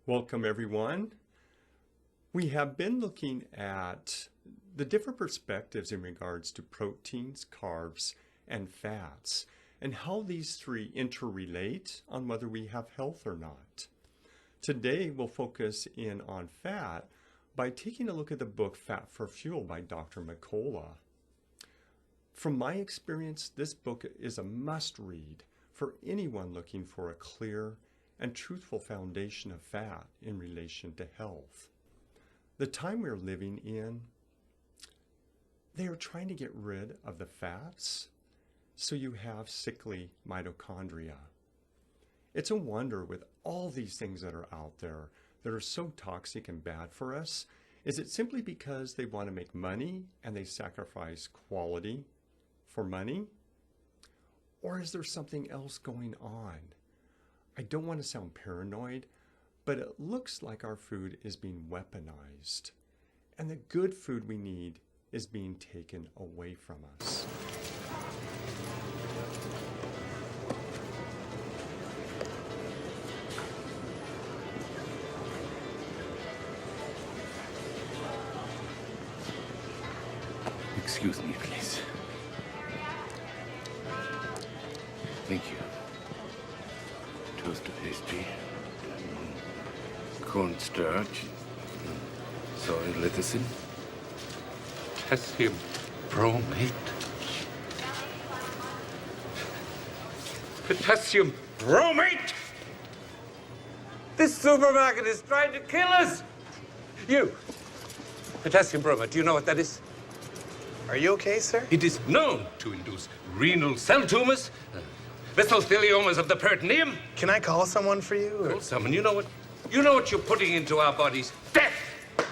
Welcome everyone. We have been looking at the different perspectives in regards to proteins, carbs, and fats, and how these three interrelate on whether we have health or not. Today we'll focus in on fat by taking a look at the book Fat for Fuel by Dr. Mercola. From my experience, this book is a must-read for anyone looking for a clear and truthful foundation of fat in relation to health. The time we're living in, they are trying to get rid of the fats, so you have sickly mitochondria. It's a wonder with all these things that are out there that are so toxic and bad for us, is it simply because they want to make money and they sacrifice quality for money? Or is there something else going on? I don't want to sound paranoid, but it looks like our food is being weaponized, and the good food we need is being taken away from us. Excuse me, please. Thank you. Toast of pastry, cornstarch, soy lecithin, potassium bromate. Potassium bromate! This supermarket is trying to kill us! You! Potassium bromate, do you know what that is? Are you okay, sir? It is known to induce renal cell tumors, mesotheliomas of the peritoneum. Can I call someone for you? Call someone. You know what you're putting into our bodies? Death!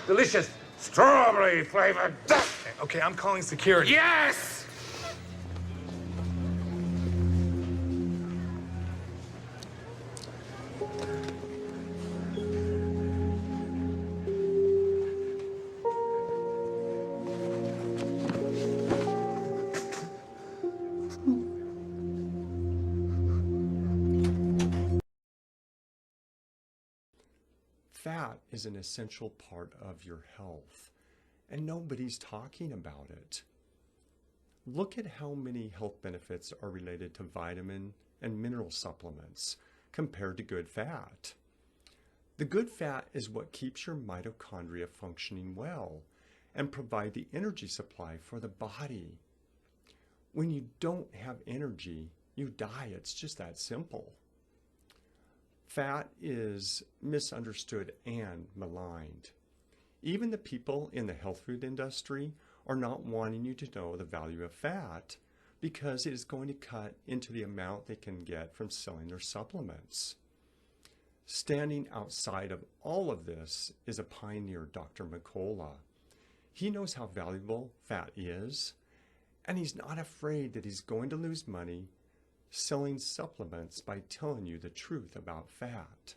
Delicious strawberry flavored death! Okay, I'm calling security. Yes! Fat is an essential part of your health, and nobody's talking about it. Look at how many health benefits are related to vitamin and mineral supplements compared to good fat. The good fat is what keeps your mitochondria functioning well and provide the energy supply for the body. When you don't have energy, you die. It's just that simple. Fat is misunderstood and maligned. Even the people in the health food industry are not wanting you to know the value of fat because it is going to cut into the amount they can get from selling their supplements. Standing outside of all of this is a pioneer, Dr. Mercola. He knows how valuable fat is, and he's not afraid that he's going to lose money selling supplements by telling you the truth about fat.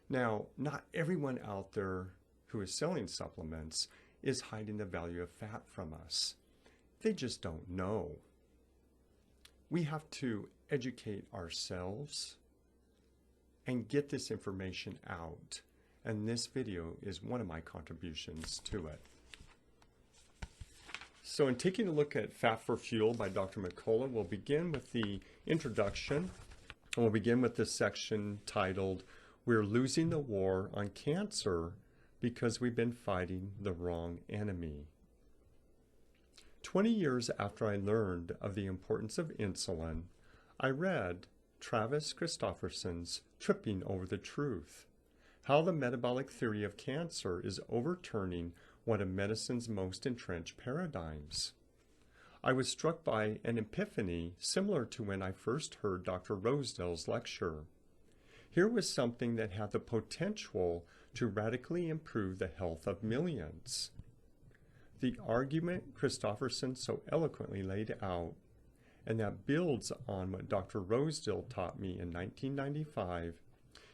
Now, not everyone out there who is selling supplements is hiding the value of fat from us. They just don't know. We have to educate ourselves and get this information out, and this video is one of my contributions to it. So in taking a look at Fat for Fuel by Dr. Mercola, we'll begin with the introduction. And we'll begin with this section titled, "We're Losing the War on Cancer Because We've Been Fighting the Wrong Enemy." 20 years after I learned of the importance of insulin, I read Travis Christofferson's Tripping Over the Truth, How the Metabolic Theory of Cancer is Overturning One of Medicine's Most Entrenched Paradigms. I was struck by an epiphany similar to when I first heard Dr. Rosedale's lecture. Here was something that had the potential to radically improve the health of millions. The argument Christofferson so eloquently laid out, and that builds on what Dr. Rosedale taught me in 1995,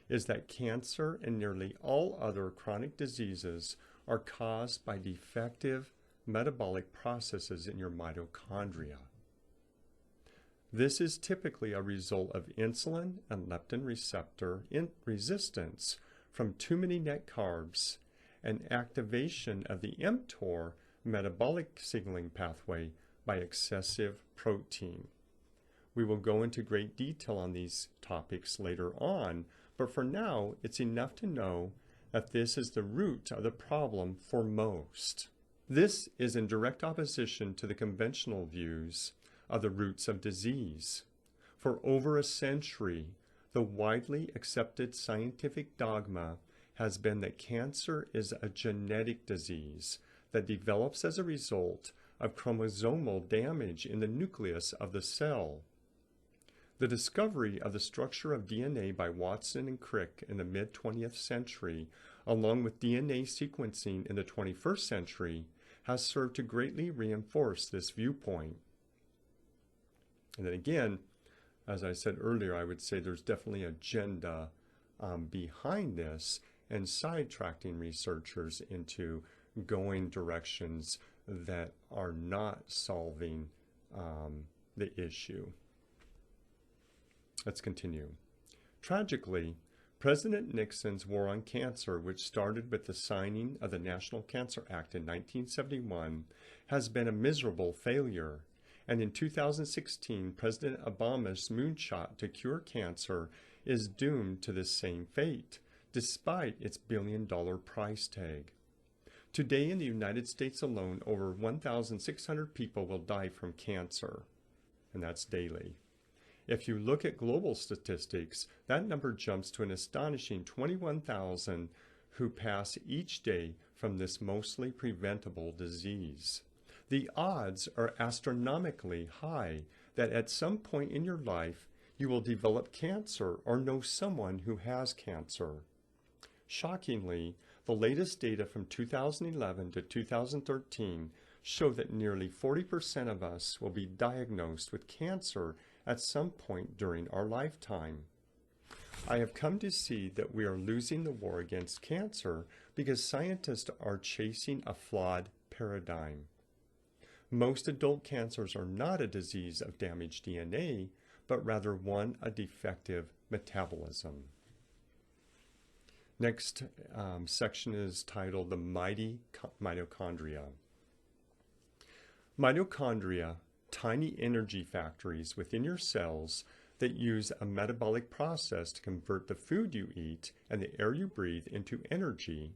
is that cancer and nearly all other chronic diseases are caused by defective metabolic processes in your mitochondria. This is typically a result of insulin and leptin receptor resistance from too many net carbs and activation of the mTOR metabolic signaling pathway by excessive protein. We will go into great detail on these topics later on, but for now, it's enough to know that this is the root of the problem for most. This is in direct opposition to the conventional views of the roots of disease. For over a century, the widely accepted scientific dogma has been that cancer is a genetic disease that develops as a result of chromosomal damage in the nucleus of the cell. The discovery of the structure of DNA by Watson and Crick in the mid-20th century, along with DNA sequencing in the 21st century, has served to greatly reinforce this viewpoint. And then again, as I said earlier, I would say there's definitely an agenda behind this and sidetracking researchers into going directions that are not solving the issue. Let's continue. Tragically, President Nixon's war on cancer, which started with the signing of the National Cancer Act in 1971, has been a miserable failure. And in 2016, President Obama's moonshot to cure cancer is doomed to the same fate, despite its billion-dollar price tag. Today in the United States alone, over 1,600 people will die from cancer, and that's daily. If you look at global statistics, that number jumps to an astonishing 21,000 who pass each day from this mostly preventable disease. The odds are astronomically high that at some point in your life you will develop cancer or know someone who has cancer. Shockingly, the latest data from 2011 to 2013 show that nearly 40% of us will be diagnosed with cancer at some point during our lifetime. I have come to see that we are losing the war against cancer because scientists are chasing a flawed paradigm. Most adult cancers are not a disease of damaged DNA, but rather one of defective metabolism. Next section is titled The Mighty Mitochondria. Mitochondria, tiny energy factories within your cells that use a metabolic process to convert the food you eat and the air you breathe into energy,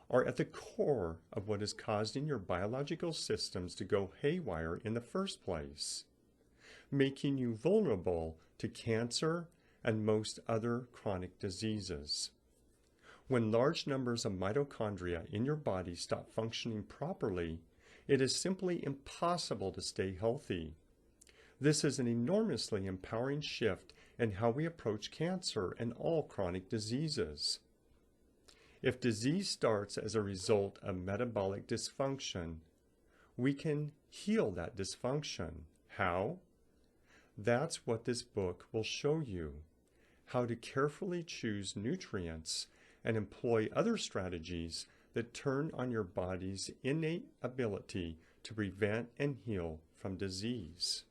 are at the core of what is causing your biological systems to go haywire in the first place, making you vulnerable to cancer and most other chronic diseases. When large numbers of mitochondria in your body stop functioning properly, it is simply impossible to stay healthy. This is an enormously empowering shift in how we approach cancer and all chronic diseases. If disease starts as a result of metabolic dysfunction, we can heal that dysfunction. How? That's what this book will show you. How to carefully choose nutrients and employ other strategies that turn on your body's innate ability to prevent and heal from disease.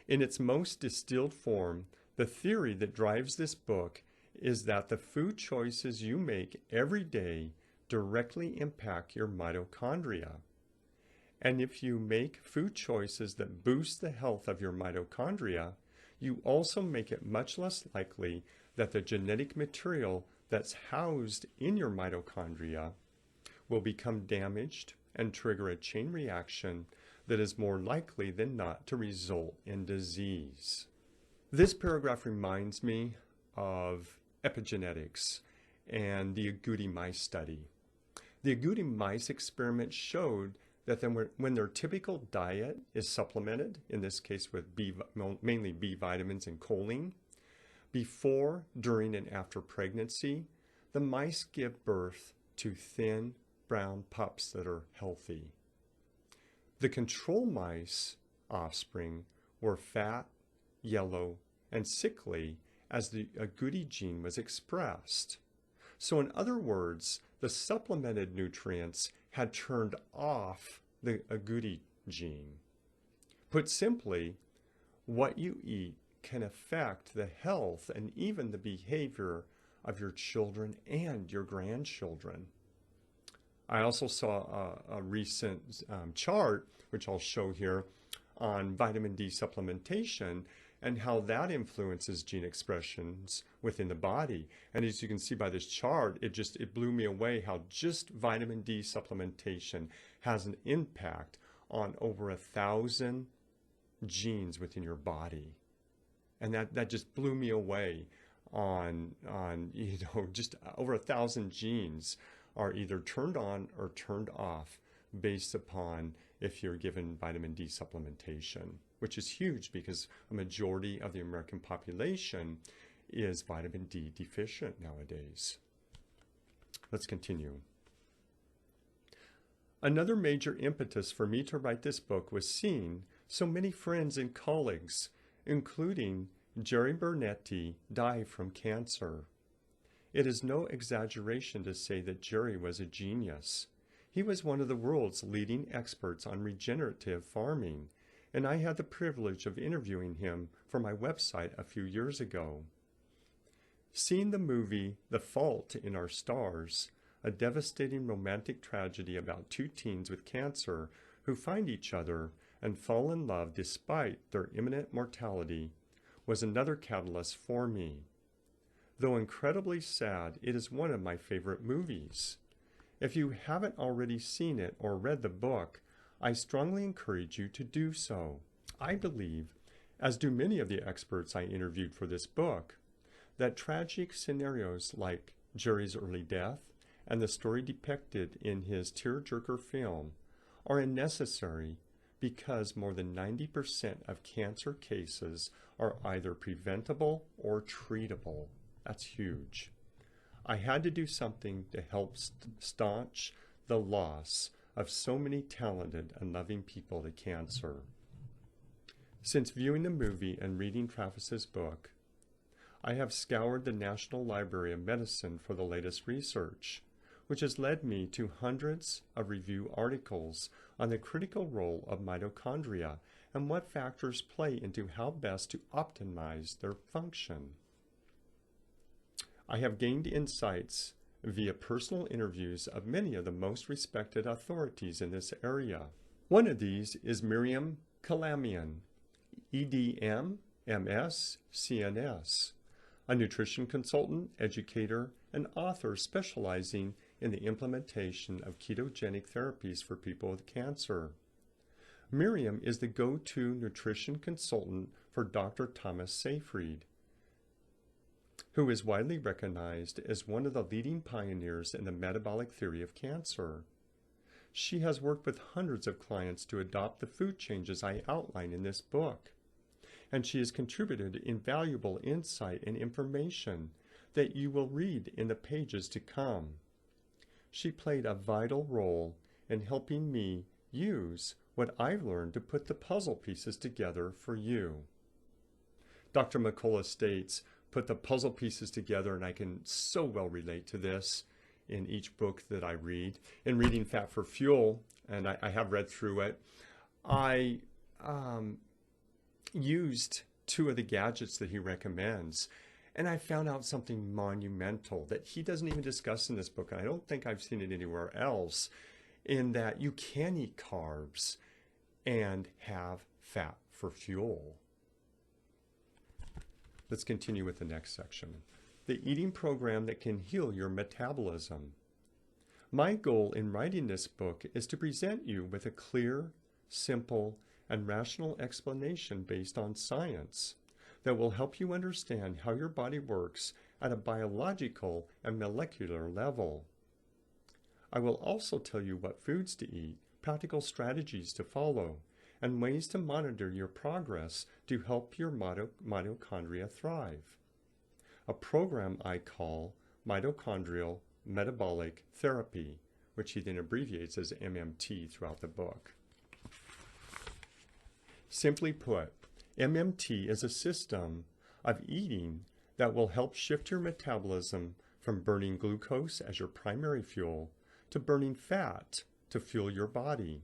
In its most distilled form, the theory that drives this book is that the food choices you make every day directly impact your mitochondria. And if you make food choices that boost the health of your mitochondria, you also make it much less likely that the genetic material that's housed in your mitochondria will become damaged and trigger a chain reaction that is more likely than not to result in disease. This paragraph reminds me of epigenetics and the agouti mice study. The agouti mice experiment showed that when their typical diet is supplemented, in this case with mainly B vitamins and choline, before, during, and after pregnancy, the mice give birth to thin, brown pups that are healthy. The control mice offspring were fat, yellow, and sickly as the agouti gene was expressed. So in other words, the supplemented nutrients had turned off the agouti gene. Put simply, what you eat can affect the health and even the behavior of your children and your grandchildren. I also saw a recent chart, which I'll show here, on vitamin D supplementation and how that influences gene expressions within the body. And as you can see by this chart, it blew me away how just vitamin D supplementation has an impact on over 1,000 genes within your body. And that just blew me away on just over 1,000 genes are either turned on or turned off based upon if you're given vitamin D supplementation, which is huge because a majority of the American population is vitamin D deficient nowadays. Let's continue. Another major impetus for me to write this book was seeing so many friends and colleagues, including Jerry Bernetti, die from cancer. It is no exaggeration to say that Jerry was a genius. He was one of the world's leading experts on regenerative farming, and I had the privilege of interviewing him for my website a few years ago. Seeing the movie The Fault in Our Stars, a devastating romantic tragedy about two teens with cancer who find each other and fall in love despite their imminent mortality, was another catalyst for me. Though incredibly sad, it is one of my favorite movies. If you haven't already seen it or read the book, I strongly encourage you to do so. I believe, as do many of the experts I interviewed for this book, that tragic scenarios like Jerry's early death and the story depicted in his tearjerker film are unnecessary because more than 90% of cancer cases are either preventable or treatable. That's huge. I had to do something to help staunch the loss of so many talented and loving people to cancer. Since viewing the movie and reading Travis's book, I have scoured the National Library of Medicine for the latest research, which has led me to hundreds of review articles on the critical role of mitochondria and what factors play into how best to optimize their function. I have gained insights via personal interviews of many of the most respected authorities in this area. One of these is Miriam Kalamian, EDM, MS, CNS, a nutrition consultant, educator, and author specializing in the implementation of ketogenic therapies for people with cancer. Miriam is the go-to nutrition consultant for Dr. Thomas Seyfried, who is widely recognized as one of the leading pioneers in the metabolic theory of cancer. She has worked with hundreds of clients to adopt the food changes I outline in this book, and she has contributed invaluable insight and information that you will read in the pages to come. She played a vital role in helping me use what I've learned to put the puzzle pieces together for you. Dr. Mercola states, put the puzzle pieces together, and I can so well relate to this in each book that I read. In reading Fat for Fuel, and I have read through it, I used two of the gadgets that he recommends, and I found out something monumental that he doesn't even discuss in this book, and I don't think I've seen it anywhere else, in that you can eat carbs and have fat for fuel. Let's continue with the next section. The eating program that can heal your metabolism. My goal in writing this book is to present you with a clear, simple, and rational explanation based on science that will help you understand how your body works at a biological and molecular level. I will also tell you what foods to eat, practical strategies to follow, and ways to monitor your progress to help your mitochondria thrive. A program I call Mitochondrial Metabolic Therapy, which he then abbreviates as MMT throughout the book. Simply put, MMT is a system of eating that will help shift your metabolism from burning glucose as your primary fuel to burning fat to fuel your body.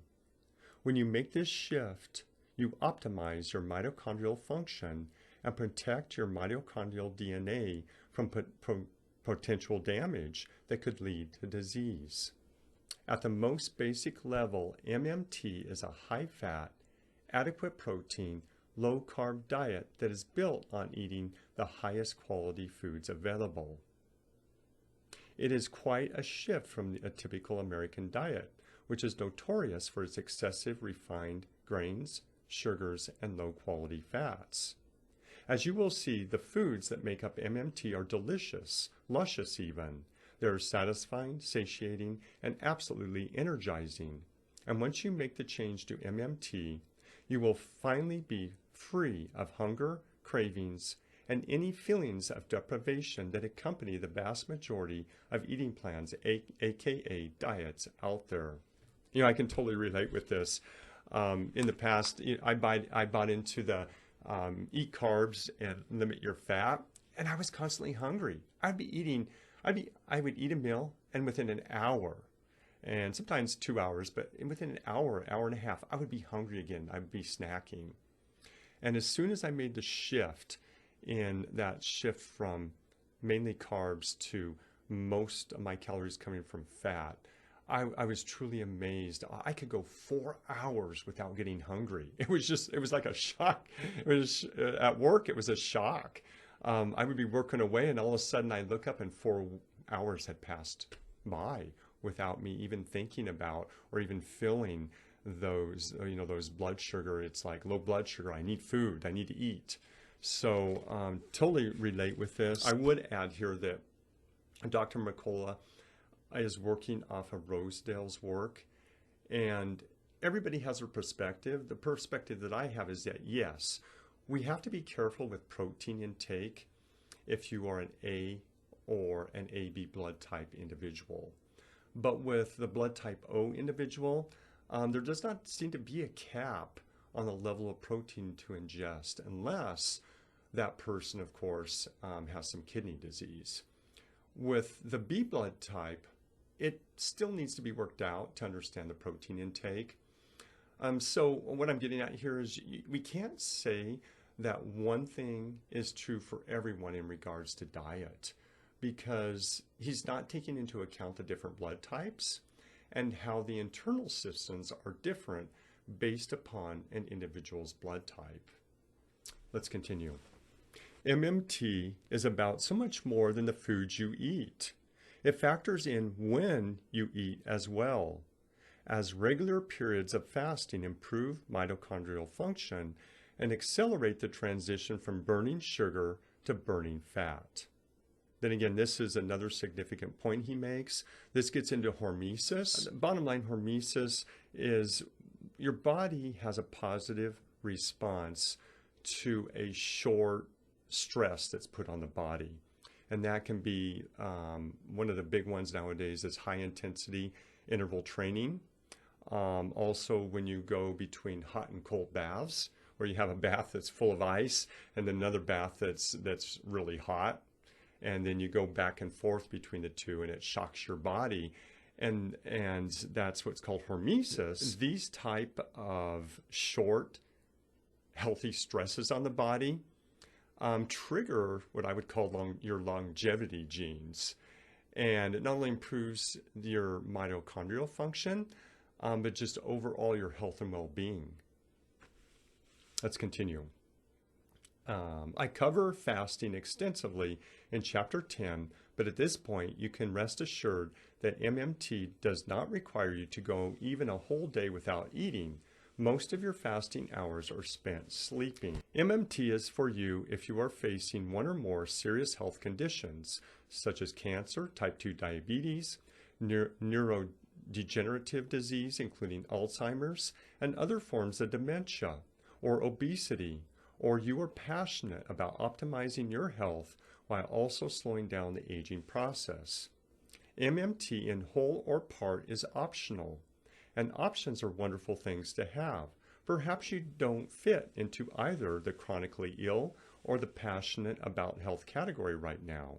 When you make this shift, you optimize your mitochondrial function and protect your mitochondrial DNA from potential damage that could lead to disease. At the most basic level, MMT is a high-fat, adequate protein, low-carb diet that is built on eating the highest quality foods available. It is quite a shift from a typical American diet, which is notorious for its excessive refined grains, sugars, and low-quality fats. As you will see, the foods that make up MMT are delicious, luscious even. They are satisfying, satiating, and absolutely energizing. And once you make the change to MMT, you will finally be free of hunger, cravings, and any feelings of deprivation that accompany the vast majority of eating plans, aka diets, out there. You know, I can totally relate with this. In the past, I bought into the eat carbs and limit your fat, and I was constantly hungry. I would eat a meal, and within an hour, and sometimes 2 hours, but within an hour and a half, I would be hungry again. I would be snacking. And as soon as I made the shift from mainly carbs to most of my calories coming from fat, I was truly amazed. I could go 4 hours without getting hungry. It was like a shock. It was at work, it was a shock. I would be working away, and all of a sudden I look up and 4 hours had passed by without me even thinking about or even feeling those blood sugar. It's like low blood sugar. I need food. I need to eat. So totally relate with this. I would add here that Dr. Mercola is working off of Rosedale's work, and everybody has their perspective. The perspective that I have is that, yes, we have to be careful with protein intake if you are an A or an AB blood type individual. But with the blood type O individual, there does not seem to be a cap on the level of protein to ingest, unless that person, of course, has some kidney disease. With the B blood type, it still needs to be worked out to understand the protein intake. So what I'm getting at here is we can't say that one thing is true for everyone in regards to diet, because he's not taking into account the different blood types and how the internal systems are different based upon an individual's blood type. Let's continue. MMT is about so much more than the foods you eat. It factors in when you eat as well, as regular periods of fasting improve mitochondrial function and accelerate the transition from burning sugar to burning fat. Then again, this is another significant point he makes. This gets into hormesis. Bottom line, hormesis is your body has a positive response to a short stress that's put on the body. And that can be one of the big ones nowadays is high intensity interval training. Also, when you go between hot and cold baths, where you have a bath that's full of ice and another bath that's really hot, and then you go back and forth between the two, and it shocks your body, and that's what's called hormesis. These type of short, healthy stresses on the body trigger what I would call your longevity genes. And it not only improves your mitochondrial function, but just overall your health and well-being. Let's continue. I cover fasting extensively in Chapter 10, but at this point you can rest assured that MMT does not require you to go even a whole day without eating. Most of your fasting hours are spent sleeping. MMT is for you if you are facing one or more serious health conditions, such as cancer, type 2 diabetes, neurodegenerative disease, including Alzheimer's, and other forms of dementia, or obesity, or you are passionate about optimizing your health while also slowing down the aging process. MMT in whole or part is optional. And options are wonderful things to have. Perhaps you don't fit into either the chronically ill or the passionate about health category right now.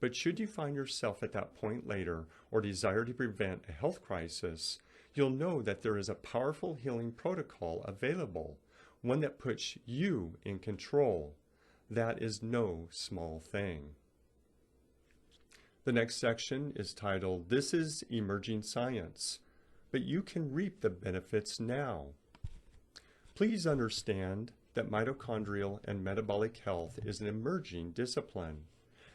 But should you find yourself at that point later or desire to prevent a health crisis, you'll know that there is a powerful healing protocol available, one that puts you in control. That is no small thing. The next section is titled, This is Emerging Science, but you can reap the benefits now. Please understand that mitochondrial and metabolic health is an emerging discipline,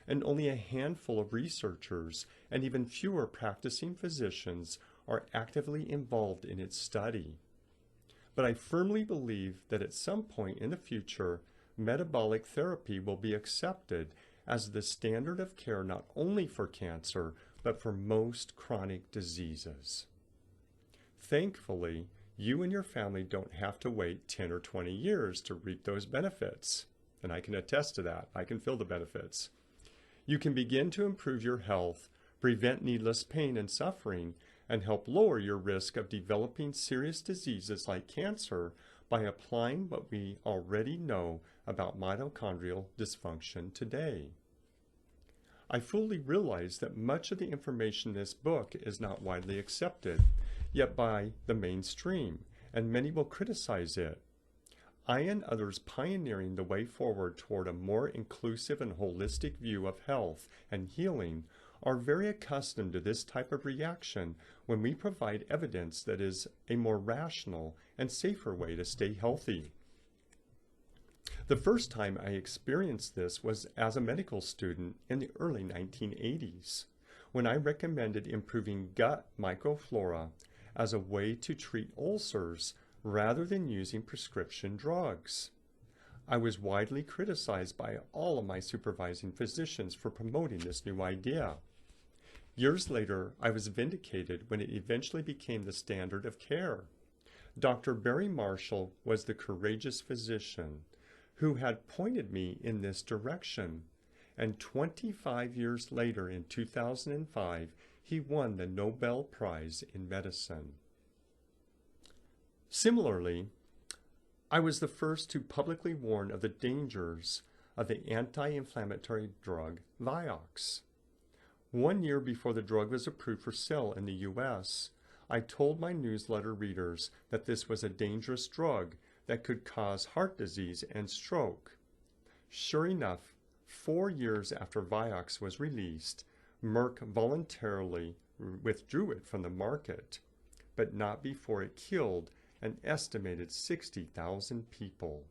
and only a handful of researchers and even fewer practicing physicians are actively involved in its study. But I firmly believe that at some point in the future, metabolic therapy will be accepted as the standard of care not only for cancer, but for most chronic diseases. Thankfully, you and your family don't have to wait 10 or 20 years to reap those benefits. And I can attest to that. I can feel the benefits. You can begin to improve your health, prevent needless pain and suffering, and help lower your risk of developing serious diseases like cancer by applying what we already know about mitochondrial dysfunction today. I fully realize that much of the information in this book is not widely accepted, yet by the mainstream, and many will criticize it. I and others pioneering the way forward toward a more inclusive and holistic view of health and healing are very accustomed to this type of reaction when we provide evidence that is a more rational and safer way to stay healthy. The first time I experienced this was as a medical student in the early 1980s, when I recommended improving gut microflora as a way to treat ulcers rather than using prescription drugs. I was widely criticized by all of my supervising physicians for promoting this new idea. Years later, I was vindicated when it eventually became the standard of care. Dr. Barry Marshall was the courageous physician who had pointed me in this direction, and 25 years later, in 2005, he won the Nobel Prize in Medicine. Similarly, I was the first to publicly warn of the dangers of the anti-inflammatory drug Vioxx. 1 year before the drug was approved for sale in the U.S., I told my newsletter readers that this was a dangerous drug that could cause heart disease and stroke. Sure enough, 4 years after Vioxx was released, Merck voluntarily withdrew it from the market, but not before it killed an estimated 60,000 people.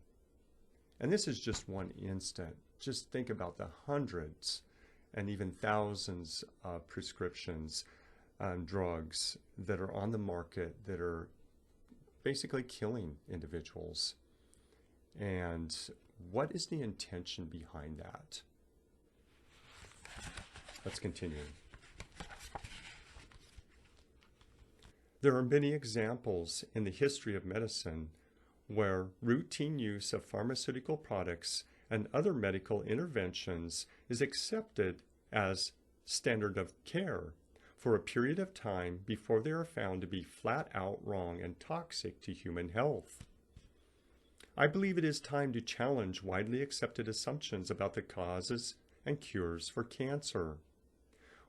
And this is just one instant. Just think about the hundreds and even thousands of prescriptions drugs that are on the market that are basically killing individuals. And what is the intention behind that? Let's continue. There are many examples in the history of medicine where routine use of pharmaceutical products and other medical interventions is accepted as standard of care for a period of time before they are found to be flat out wrong and toxic to human health. I believe it is time to challenge widely accepted assumptions about the causes and cures for cancer.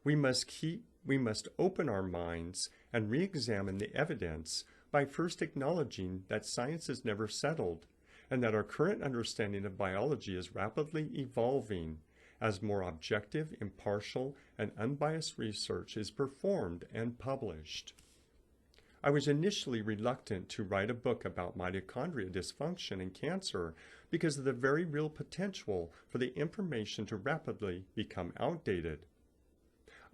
We must open our minds and re-examine the evidence by first acknowledging that science is never settled and that our current understanding of biology is rapidly evolving as more objective, impartial, and unbiased research is performed and published. I was initially reluctant to write a book about mitochondria dysfunction and cancer because of the very real potential for the information to rapidly become outdated.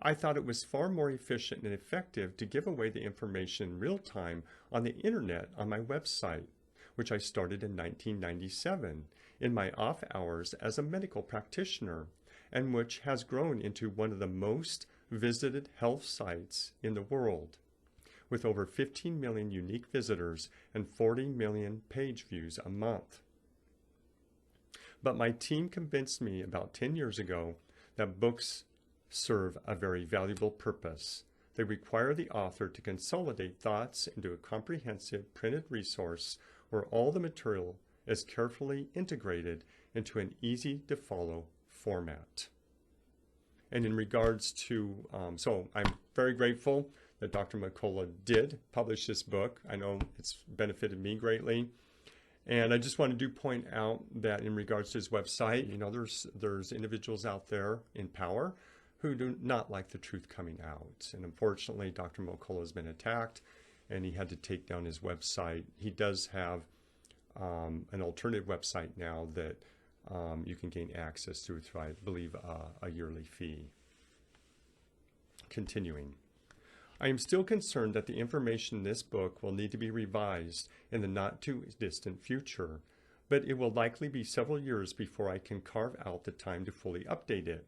I thought it was far more efficient and effective to give away the information in real time on the internet on my website, which I started in 1997 in my off hours as a medical practitioner, and which has grown into one of the most visited health sites in the world, with over 15 million unique visitors and 40 million page views a month. But my team convinced me about 10 years ago that books serve a very valuable purpose. They require the author to consolidate thoughts into a comprehensive printed resource where all the material is carefully integrated into an easy-to-follow format. And in regards to, so I'm very grateful that Dr. Mercola did publish this book. I know it's benefited me greatly. And I just wanted to point out that in regards to his website, you know, there's individuals out there in power who do not like the truth coming out. And unfortunately, Dr. Mercola has been attacked and he had to take down his website. He does have an alternative website now that you can gain access to through, I believe, a yearly fee. Continuing. I am still concerned that the information in this book will need to be revised in the not too distant future, but it will likely be several years before I can carve out the time to fully update it.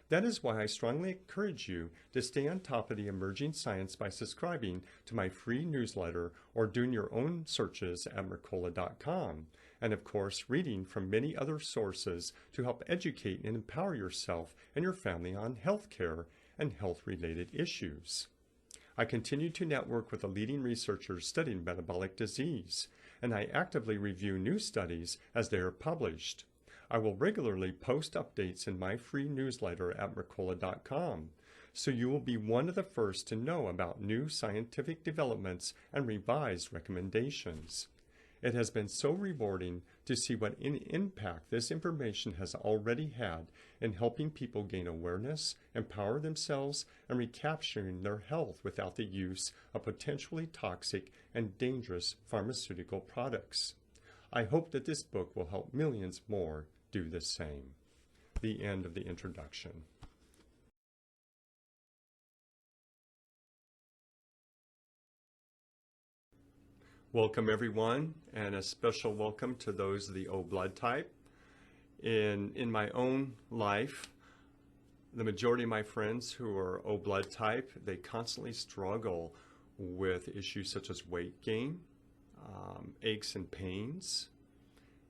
That is why I strongly encourage you to stay on top of the emerging science by subscribing to my free newsletter or doing your own searches at Mercola.com, and of course reading from many other sources to help educate and empower yourself and your family on healthcare and health-related issues. I continue to network with the leading researchers studying metabolic disease, and I actively review new studies as they are published. I will regularly post updates in my free newsletter at Mercola.com, so you will be one of the first to know about new scientific developments and revised recommendations. It has been so rewarding to see what impact this information has already had in helping people gain awareness, empower themselves, and recapturing their health without the use of potentially toxic and dangerous pharmaceutical products. I hope that this book will help millions more do the same. The end of the introduction. Welcome everyone, and a special welcome to those of the O blood type. In my own life, the majority of my friends who are O blood type, they constantly struggle with issues such as weight gain, aches and pains,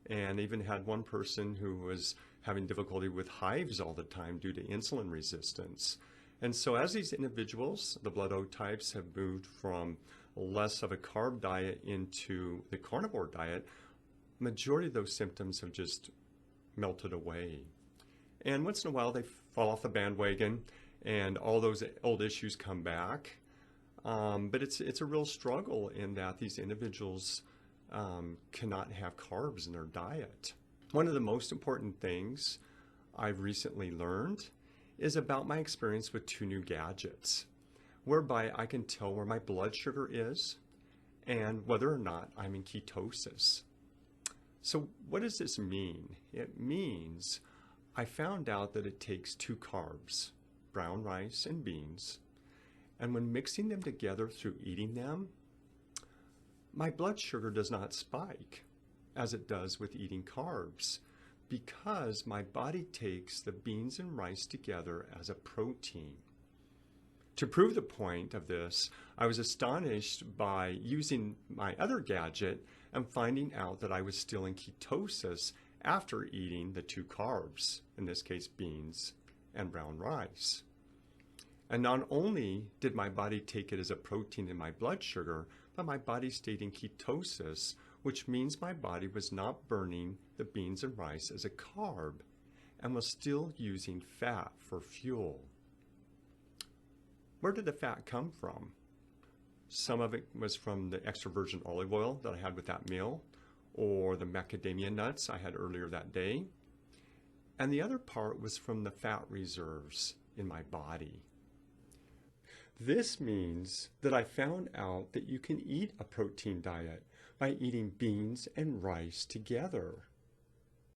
and even had one person who was having difficulty with hives all the time due to insulin resistance. And so as these individuals, the blood O types, have moved from less of a carb diet into the carnivore diet, majority of those symptoms have just melted away. And once in a while they fall off the bandwagon and all those old issues come back. But it's a real struggle in that these individuals cannot have carbs in their diet. One of the most important things I've recently learned is about my experience with two new gadgets, whereby I can tell where my blood sugar is and whether or not I'm in ketosis. So what does this mean? It means I found out that it takes two carbs, brown rice and beans, and when mixing them together through eating them, my blood sugar does not spike as it does with eating carbs because my body takes the beans and rice together as a protein. To prove the point of this, I was astonished by using my other gadget and finding out that I was still in ketosis after eating the two carbs, in this case beans and brown rice. And not only did my body take it as a protein in my blood sugar, but my body stayed in ketosis, which means my body was not burning the beans and rice as a carb and was still using fat for fuel. Where did the fat come from? Some of it was from the extra virgin olive oil that I had with that meal, or the macadamia nuts I had earlier that day. And the other part was from the fat reserves in my body. This means that I found out that you can eat a protein diet by eating beans and rice together.